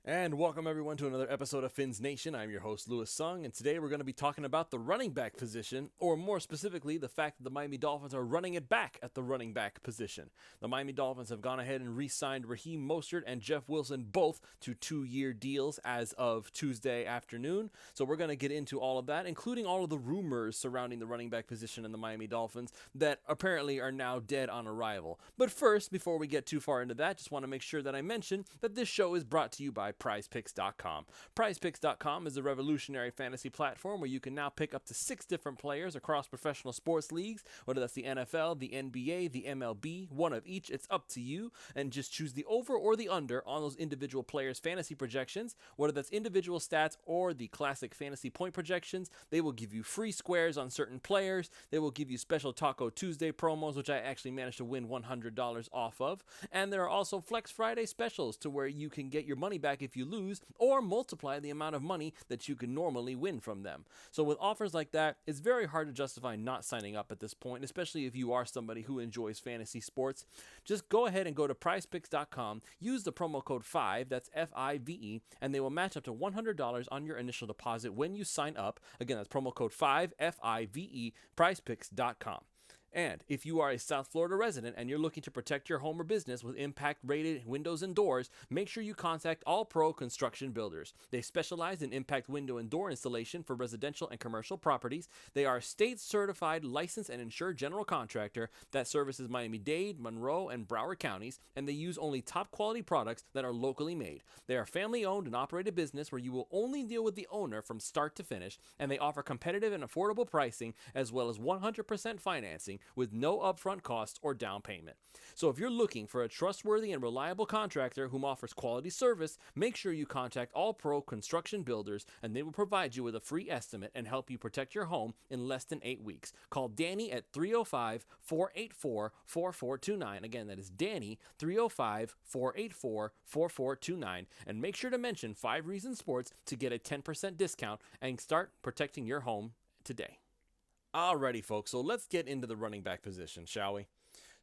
And welcome everyone to another episode of Finn's Nation. I'm your host Louis Sung, and today we're going to be talking about the running back position, or more specifically, the fact that the Miami Dolphins are running it back at the running back position. The Miami Dolphins have gone ahead and re-signed Raheem Mostert and Jeff Wilson both to 2-year deals as of Tuesday afternoon. So we're going to get into all of that, including all of the rumors surrounding the running back position in the Miami Dolphins that apparently are now dead on arrival. But first, before we get too far into that, just want to make sure that I mention that this show is brought to you by PrizePicks.com. PrizePicks.com is a revolutionary fantasy platform where you can now pick up to 6 different players across professional sports leagues, whether that's the NFL, the NBA, the MLB, one of each. It's up to you, and just choose the over or the under on those individual players' fantasy projections, whether that's individual stats or the classic fantasy point projections. They will give you free squares on certain players. They will give you special Taco Tuesday promos, which I actually managed to win $100 off of. And there are also Flex Friday specials to where you can get your money back if you lose, or multiply the amount of money that you can normally win from them. So with offers like that, it's very hard to justify not signing up at this point, especially if you are somebody who enjoys fantasy sports. Just go ahead and go to prizepicks.com, use the promo code 5, that's FIVE, and they will match up to $100 on your initial deposit when you sign up. Again, that's promo code 5, FIVE, prizepicks.com. And if you are a South Florida resident and you're looking to protect your home or business with impact-rated windows and doors, make sure you contact All Pro Construction Builders. They specialize in impact window and door installation for residential and commercial properties. They are a state-certified, licensed, and insured general contractor that services Miami-Dade, Monroe, and Broward counties, and they use only top-quality products that are locally made. They are a family-owned and operated business where you will only deal with the owner from start to finish, and they offer competitive and affordable pricing as well as 100% financing with no upfront costs or down payment. So if you're looking for a trustworthy and reliable contractor whom offers quality service, make sure you contact All Pro Construction Builders, and they will provide you with a free estimate and help you protect your home in less than 8 weeks. Call Danny at 305-484-4429. Again, that is Danny, 305-484-4429. And make sure to mention 5 Reasons Sports to get a 10% discount and start protecting your home today. Alrighty, folks, so let's get into the running back position, shall we?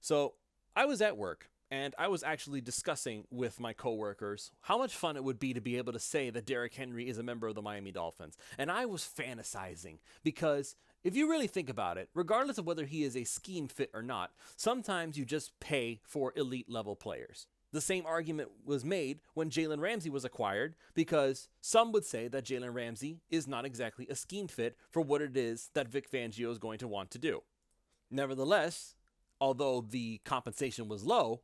So I was at work, and I was actually discussing with my coworkers how much fun it would be to be able to say that Derrick Henry is a member of the Miami Dolphins. And I was fantasizing because if you really think about it, regardless of whether he is a scheme fit or not, sometimes you just pay for elite level players. The same argument was made when Jaylen Ramsey was acquired, because some would say that Jaylen Ramsey is not exactly a scheme fit for what it is that Vic Fangio is going to want to do. Nevertheless, although the compensation was low,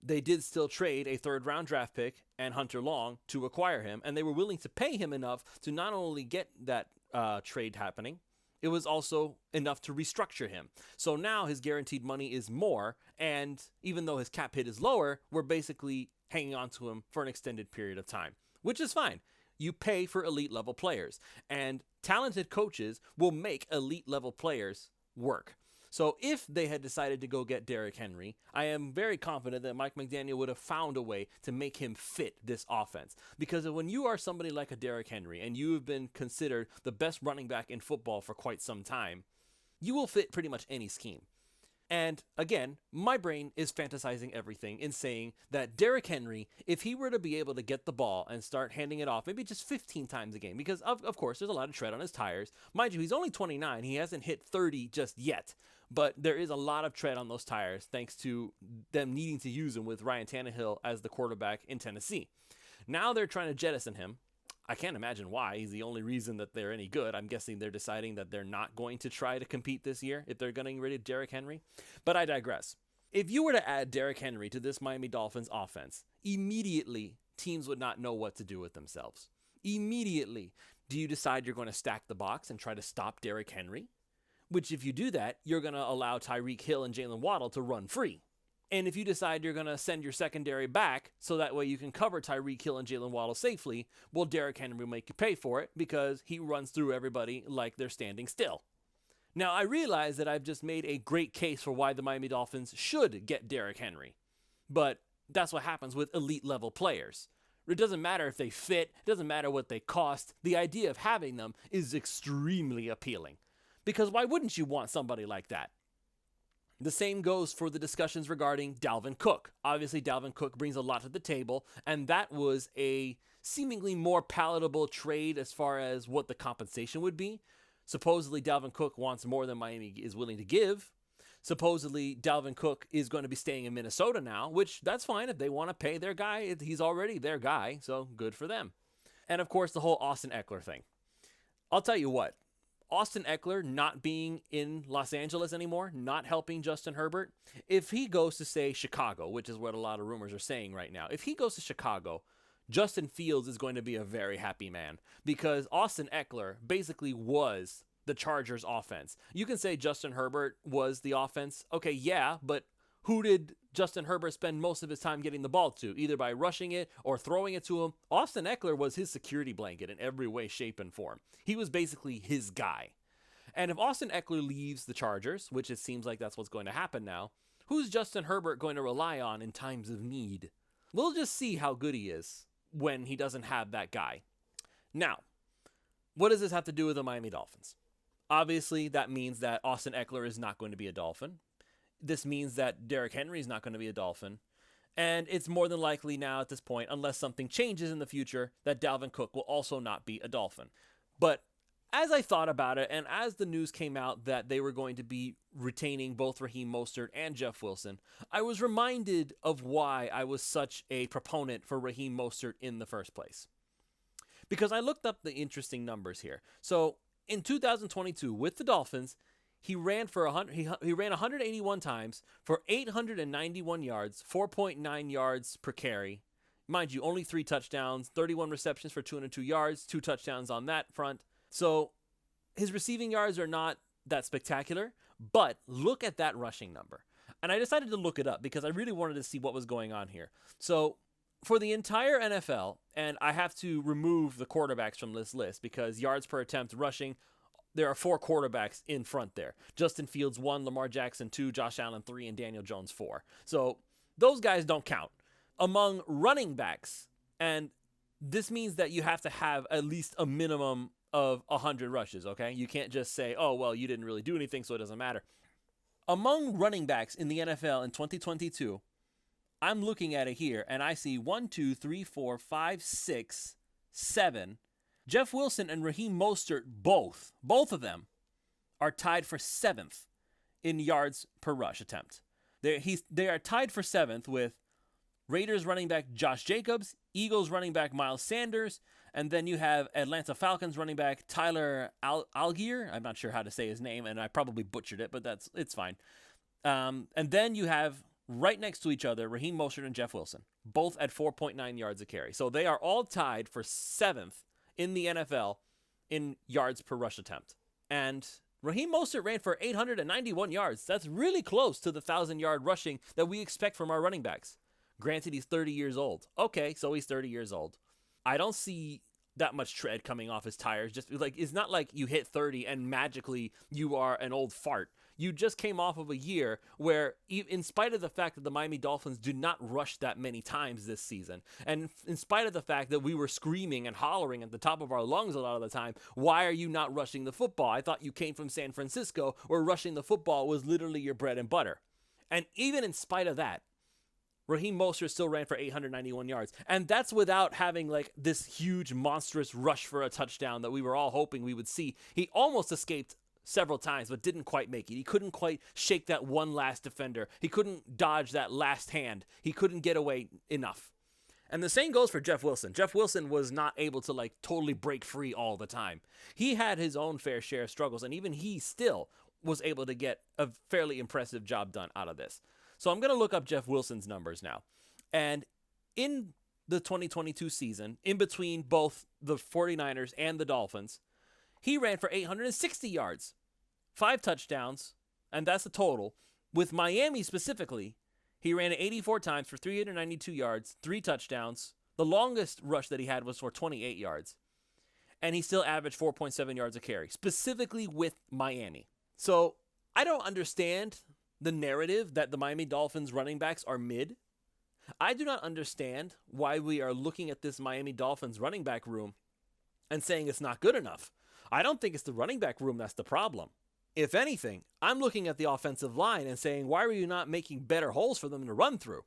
they did still trade a 3rd-round draft pick and Hunter Long to acquire him, and they were willing to pay him enough to not only get that trade happening, it was also enough to restructure him. So now his guaranteed money is more, and even though his cap hit is lower, we're basically hanging on to him for an extended period of time, which is fine. You pay for elite level players, and talented coaches will make elite level players work. So if they had decided to go get Derrick Henry, I am very confident that Mike McDaniel would have found a way to make him fit this offense. Because when you are somebody like a Derrick Henry and you have been considered the best running back in football for quite some time, you will fit pretty much any scheme. And again, my brain is fantasizing everything in saying that Derrick Henry, if he were to be able to get the ball and start handing it off maybe just 15 times a game, because of course there's a lot of tread on his tires. Mind you, he's only 29. He hasn't hit 30 just yet. But there is a lot of tread on those tires thanks to them needing to use him with Ryan Tannehill as the quarterback in Tennessee. Now they're trying to jettison him. I can't imagine why. He's the only reason that they're any good. I'm guessing they're deciding that they're not going to try to compete this year if they're getting rid of Derrick Henry. But I digress. If you were to add Derrick Henry to this Miami Dolphins offense, immediately teams would not know what to do with themselves. Immediately, do you decide you're going to stack the box and try to stop Derrick Henry? Which if you do that, you're going to allow Tyreek Hill and Jaylen Waddle to run free. And if you decide you're going to send your secondary back so that way you can cover Tyreek Hill and Jaylen Waddle safely, well, Derrick Henry will make you pay for it because he runs through everybody like they're standing still. Now, I realize that I've just made a great case for why the Miami Dolphins should get Derrick Henry. But that's what happens with elite level players. It doesn't matter if they fit. It doesn't matter what they cost. The idea of having them is extremely appealing. Because why wouldn't you want somebody like that? The same goes for the discussions regarding Dalvin Cook. Obviously, Dalvin Cook brings a lot to the table, and that was a seemingly more palatable trade as far as what the compensation would be. Supposedly, Dalvin Cook wants more than Miami is willing to give. Supposedly, Dalvin Cook is going to be staying in Minnesota now, which that's fine. If they want to pay their guy, he's already their guy, so good for them. And of course, the whole Austin Eckler thing. I'll tell you what. Austin Eckler not being in Los Angeles anymore, not helping Justin Herbert, if he goes to, say, Chicago, which is what a lot of rumors are saying right now, if he goes to Chicago, Justin Fields is going to be a very happy man because Austin Eckler basically was the Chargers offense. You can say Justin Herbert was the offense. Okay, yeah, but who did Justin Herbert spend most of his time getting the ball to, either by rushing it or throwing it to him? Austin Eckler was his security blanket in every way, shape, and form. He was basically his guy. And if Austin Eckler leaves the Chargers, which it seems like that's what's going to happen now, who's Justin Herbert going to rely on in times of need? We'll just see how good he is when he doesn't have that guy. Now, what does this have to do with the Miami Dolphins? Obviously, that means that Austin Eckler is not going to be a Dolphin. This means that Derrick Henry is not going to be a Dolphin. And it's more than likely now at this point, unless something changes in the future, that Dalvin Cook will also not be a Dolphin. But as I thought about it, and as the news came out that they were going to be retaining both Raheem Mostert and Jeff Wilson, I was reminded of why I was such a proponent for Raheem Mostert in the first place. Because I looked up the interesting numbers here. So in 2022, with the Dolphins, he ran 181 times for 891 yards, 4.9 yards per carry. Mind you, only 3 touchdowns, 31 receptions for 202 yards, 2 touchdowns on that front. So his receiving yards are not that spectacular, but look at that rushing number. And I decided to look it up because I really wanted to see what was going on here. So for the entire NFL, and I have to remove the quarterbacks from this list because yards per attempt rushing, there are 4 quarterbacks in front there. Justin Fields 1, Lamar Jackson 2, Josh Allen 3, and Daniel Jones 4. So those guys don't count. Among running backs, and this means that you have to have at least a minimum of 100 rushes, okay? You can't just say, oh, well, you didn't really do anything, so it doesn't matter. Among running backs in the NFL in 2022, I'm looking at it here, and I see 1, 2, 3, 4, 5, 6, 7. Jeff Wilson and Raheem Mostert, both of them, are tied for 7th in yards per rush attempt. They are tied for 7th with Raiders running back Josh Jacobs, Eagles running back Miles Sanders, and then you have Atlanta Falcons running back Tyler Algier. I'm not sure how to say his name, and I probably butchered it, but it's fine. And then you have right next to each other Raheem Mostert and Jeff Wilson, both at 4.9 yards a carry. So they are all tied for 7th in the NFL in yards per rush attempt. And Raheem Mostert ran for 891 yards. That's really close to the 1,000-yard rushing that we expect from our running backs. Granted, he's 30 years old. Okay, so he's 30 years old. I don't see that much tread coming off his tires. Just like, it's not like you hit 30 and magically you are an old fart. You just came off of a year where, in spite of the fact that the Miami Dolphins do not rush that many times this season, and in spite of the fact that we were screaming and hollering at the top of our lungs a lot of the time, why are you not rushing the football? I thought you came from San Francisco, where rushing the football was literally your bread and butter. And even in spite of that, Raheem Mostert still ran for 891 yards. And that's without having like this huge, monstrous rush for a touchdown that we were all hoping we would see. He almost escaped several times, but didn't quite make it. He couldn't quite shake that one last defender. He couldn't dodge that last hand. He couldn't get away enough. And the same goes for Jeff Wilson. Jeff Wilson was not able to like totally break free all the time. He had his own fair share of struggles, and even he still was able to get a fairly impressive job done out of this. So I'm going to look up Jeff Wilson's numbers now. And in the 2022 season, in between both the 49ers and the Dolphins, he ran for 860 yards, 5 touchdowns, and that's the total. With Miami specifically, he ran it 84 times for 392 yards, 3 touchdowns. The longest rush that he had was for 28 yards. And he still averaged 4.7 yards a carry, specifically with Miami. So I don't understand the narrative that the Miami Dolphins running backs are mid. I do not understand why we are looking at this Miami Dolphins running back room and saying it's not good enough. I don't think it's the running back room that's the problem. If anything, I'm looking at the offensive line and saying, why are you not making better holes for them to run through?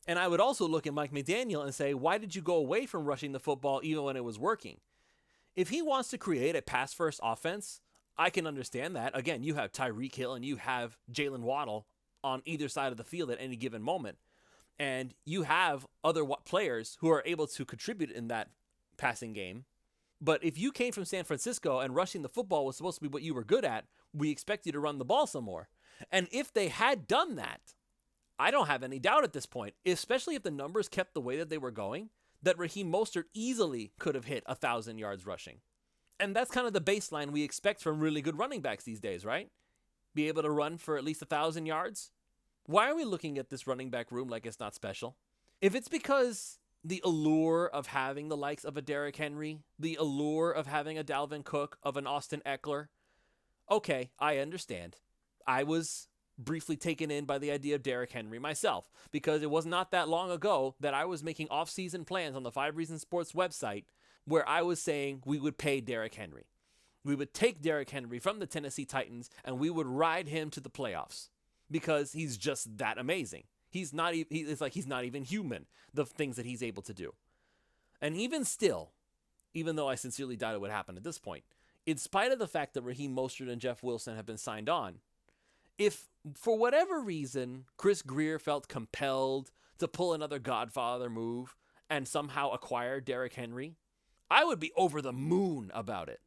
And I would also look at Mike McDaniel and say, why did you go away from rushing the football even when it was working? If he wants to create a pass-first offense, I can understand that. Again, you have Tyreek Hill and you have Jaylen Waddle on either side of the field at any given moment. And you have other players who are able to contribute in that passing game. But if you came from San Francisco and rushing the football was supposed to be what you were good at, we expect you to run the ball some more. And if they had done that, I don't have any doubt at this point, especially if the numbers kept the way that they were going, that Raheem Mostert easily could have hit 1,000 yards rushing. And that's kind of the baseline we expect from really good running backs these days, right? Be able to run for at least 1,000 yards. Why are we looking at this running back room like it's not special? If it's because the allure of having the likes of a Derrick Henry, the allure of having a Dalvin Cook, of an Austin Eckler, okay, I understand. I was briefly taken in by the idea of Derrick Henry myself, because it was not that long ago that I was making off-season plans on the 5 Reasons Sports website where I was saying we would pay Derrick Henry. We would take Derrick Henry from the Tennessee Titans and we would ride him to the playoffs because he's just that amazing. It's like he's not even human, the things that he's able to do. And even still, even though I sincerely doubt it would happen at this point, in spite of the fact that Raheem Mostert and Jeff Wilson have been signed on, if for whatever reason Chris Grier felt compelled to pull another Godfather move and somehow acquire Derrick Henry, I would be over the moon about it.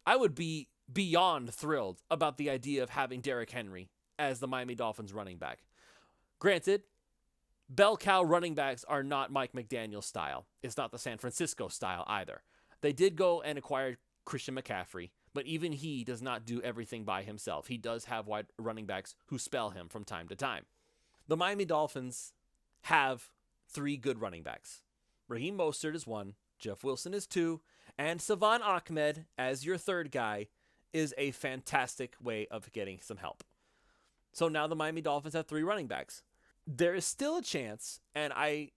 I would be beyond thrilled about the idea of having Derrick Henry as the Miami Dolphins running back. Granted, bell cow running backs are not Mike McDaniel's style. It's not the San Francisco style either. They did go and acquire Christian McCaffrey, but even he does not do everything by himself. He does have wide running backs who spell him from time to time. The Miami Dolphins have 3 good running backs. Raheem Mostert is 1, Jeff Wilson is 2, and Savon Ahmed as your 3rd guy is a fantastic way of getting some help. So now the Miami Dolphins have 3 running backs. There is still a chance, and I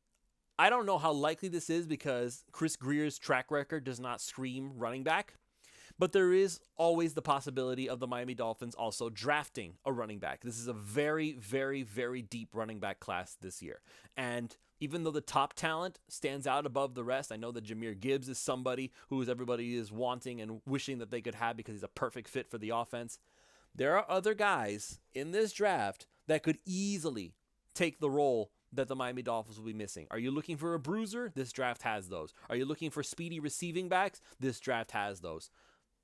don't know how likely this is because Chris Grier's track record does not scream running back, but there is always the possibility of the Miami Dolphins also drafting a running back. This is a very, very, very deep running back class this year. And even though the top talent stands out above the rest, I know that Jahmyr Gibbs is somebody who everybody is wanting and wishing that they could have because he's a perfect fit for the offense. There are other guys in this draft that could easily take the role that the Miami Dolphins will be missing. Are you looking for a bruiser? This draft has those. Are you looking for speedy receiving backs? This draft has those.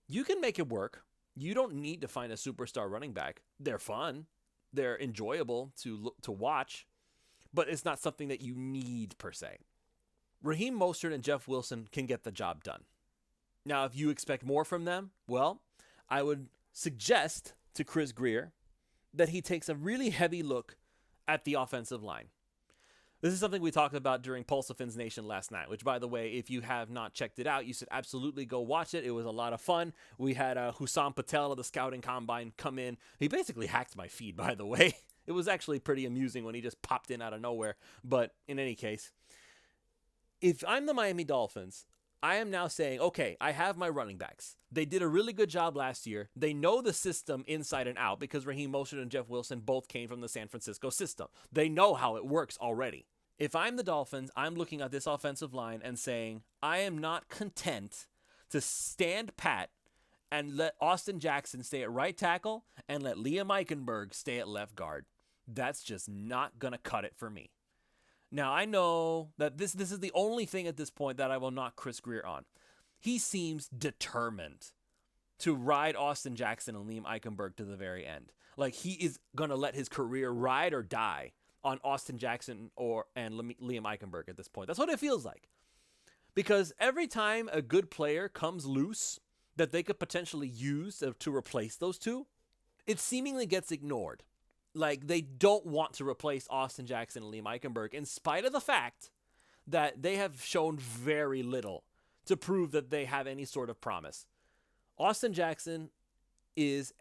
You can make it work. You don't need to find a superstar running back. They're fun. They're enjoyable to watch, but it's not something that you need per se. Raheem Mostert and Jeff Wilson can get the job done. Now, if you expect more from them, well, I would suggest to Chris Grier that he takes a really heavy look at the offensive line. This is something we talked about during Pulse of Fins Nation last night, which, by the way, if you have not checked it out, you should absolutely go watch it. It was a lot of fun. We had Hussam Patel of the Scouting Combine come in. He basically hacked my feed, by the way. It was actually pretty amusing when he just popped in out of nowhere. But in any case, if I'm the Miami Dolphins, I am now saying, okay, I have my running backs. They did a really good job last year. They know the system inside and out because Raheem Mostert and Jeff Wilson both came from the San Francisco system. They know how it works already. If I'm the Dolphins, I'm looking at this offensive line and saying, I am not content to stand pat and let Austin Jackson stay at right tackle and let Liam Eichenberg stay at left guard. That's just not going to cut it for me. Now, I know that this is the only thing at this point that I will knock Chris Grier on. He seems determined to ride Austin Jackson and Liam Eichenberg to the very end. Like, he is going to let his career ride or die on Austin Jackson and Liam Eichenberg at this point. That's what it feels like. Because every time a good player comes loose that they could potentially use to replace those two, it seemingly gets ignored. Like, they don't want to replace Austin Jackson and Liam Eichenberg in spite of the fact that they have shown very little to prove that they have any sort of promise. Austin Jackson he's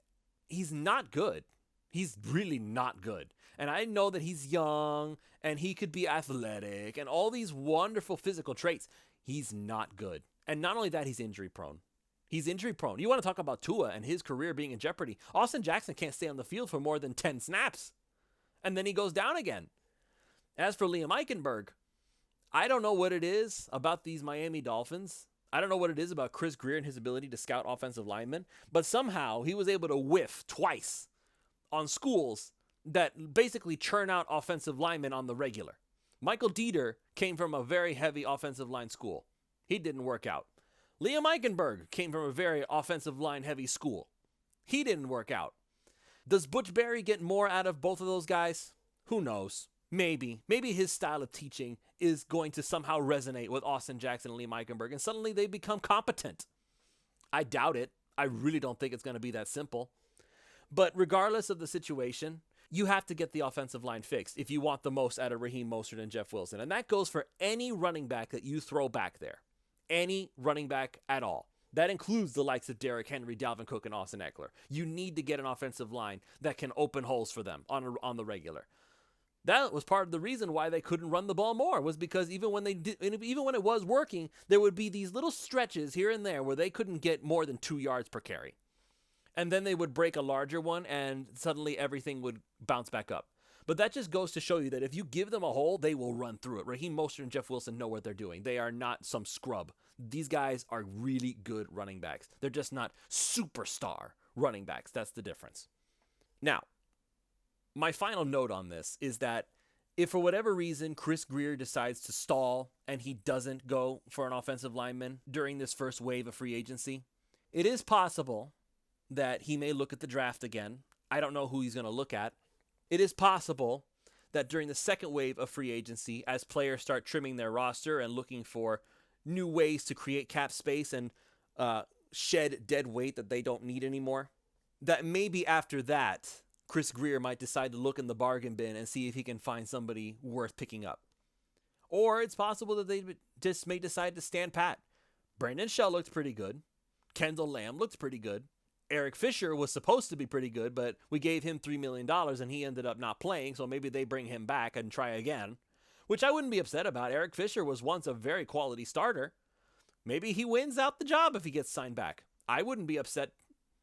not good. He's really not good. And I know that he's young and he could be athletic and all these wonderful physical traits. He's not good. And not only that, he's injury prone. He's injury prone. You want to talk about Tua and his career being in jeopardy. Austin Jackson can't stay on the field for more than 10 snaps. And then he goes down again. As for Liam Eichenberg, I don't know what it is about these Miami Dolphins. I don't know what it is about Chris Grier and his ability to scout offensive linemen, but somehow he was able to whiff twice on schools that basically churn out offensive linemen on the regular. Michael Dieter came from a very heavy offensive line school. He didn't work out. Liam Eichenberg came from a very offensive line heavy school. He didn't work out. Does Butch Barry get more out of both of those guys? Who knows? Maybe. Maybe his style of teaching is going to somehow resonate with Austin Jackson and Liam Eichenberg, and suddenly they become competent. I doubt it. I really don't think it's going to be that simple. But regardless of the situation, you have to get the offensive line fixed if you want the most out of Raheem Mostert and Jeff Wilson. And that goes for any running back that you throw back there. Any running back at all. That includes the likes of Derrick Henry, Dalvin Cook, and Austin Eckler. You need to get an offensive line that can open holes for them on the regular. That was part of the reason why they couldn't run the ball more, was because even when it was working, there would be these little stretches here and there where they couldn't get more than 2 yards per carry. And then they would break a larger one and suddenly everything would bounce back up. But that just goes to show you that if you give them a hole, they will run through it. Raheem Mostert and Jeff Wilson know what they're doing. They are not some scrub. These guys are really good running backs. They're just not superstar running backs. That's the difference. Now, my final note on this is that if for whatever reason Chris Grier decides to stall and he doesn't go for an offensive lineman during this first wave of free agency, it is possible that he may look at the draft again. I don't know who he's going to look at. It is possible that during the second wave of free agency, as players start trimming their roster and looking for new ways to create cap space and shed dead weight that they don't need anymore, that maybe after that, Chris Grier might decide to look in the bargain bin and see if he can find somebody worth picking up. Or it's possible that they just may decide to stand pat. Brandon Shell looked pretty good. Kendall Lamb looked pretty good. Eric Fisher was supposed to be pretty good, but we gave him $3 million and he ended up not playing, so maybe they bring him back and try again, which I wouldn't be upset about. Eric Fisher was once a very quality starter. Maybe he wins out the job if he gets signed back. I wouldn't be upset.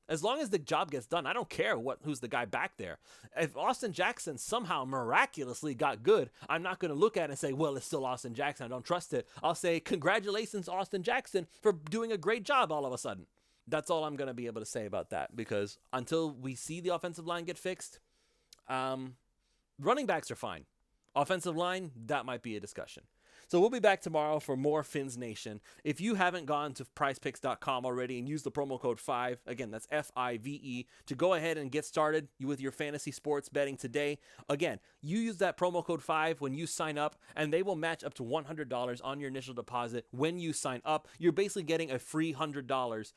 As long as the job gets done, I don't care who's the guy back there. If Austin Jackson somehow miraculously got good, I'm not going to look at it and say, well, it's still Austin Jackson, I don't trust it. I'll say, congratulations, Austin Jackson, for doing a great job all of a sudden. That's all I'm going to be able to say about that, because until we see the offensive line get fixed, running backs are fine. Offensive line, that might be a discussion. So we'll be back tomorrow for more Fins Nation. If you haven't gone to prizepicks.com already and used the promo code 5, again, that's FIVE, to go ahead and get started with your fantasy sports betting today. Again, you use that promo code 5 when you sign up, and they will match up to $100 on your initial deposit when you sign up. You're basically getting a free $100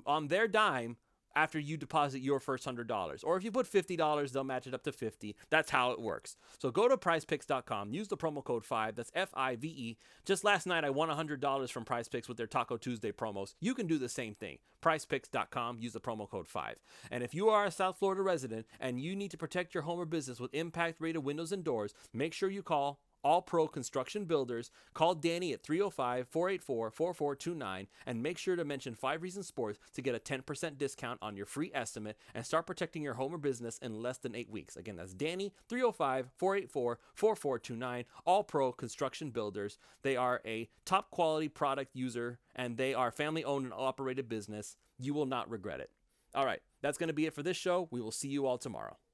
on their dime after you deposit your first $100. Or if you put $50, they'll match it up to $50. That's how it works. So go to prizepicks.com, use the promo code 5, that's FIVE. Just last night, I won $100 from PrizePicks with their Taco Tuesday promos. You can do the same thing. Prizepicks.com, use the promo code 5. And if you are a South Florida resident and you need to protect your home or business with impact-rated windows and doors, make sure you call All Pro Construction Builders. Call Danny at 305-484-4429 and make sure to mention 5 Reasons Sports to get a 10% discount on your free estimate and start protecting your home or business in less than 8 weeks. Again, that's Danny, 305-484-4429, All Pro Construction Builders. They are a top quality product user and they are family owned and operated business. You will not regret it. All right, that's going to be it for this show. We will see you all tomorrow.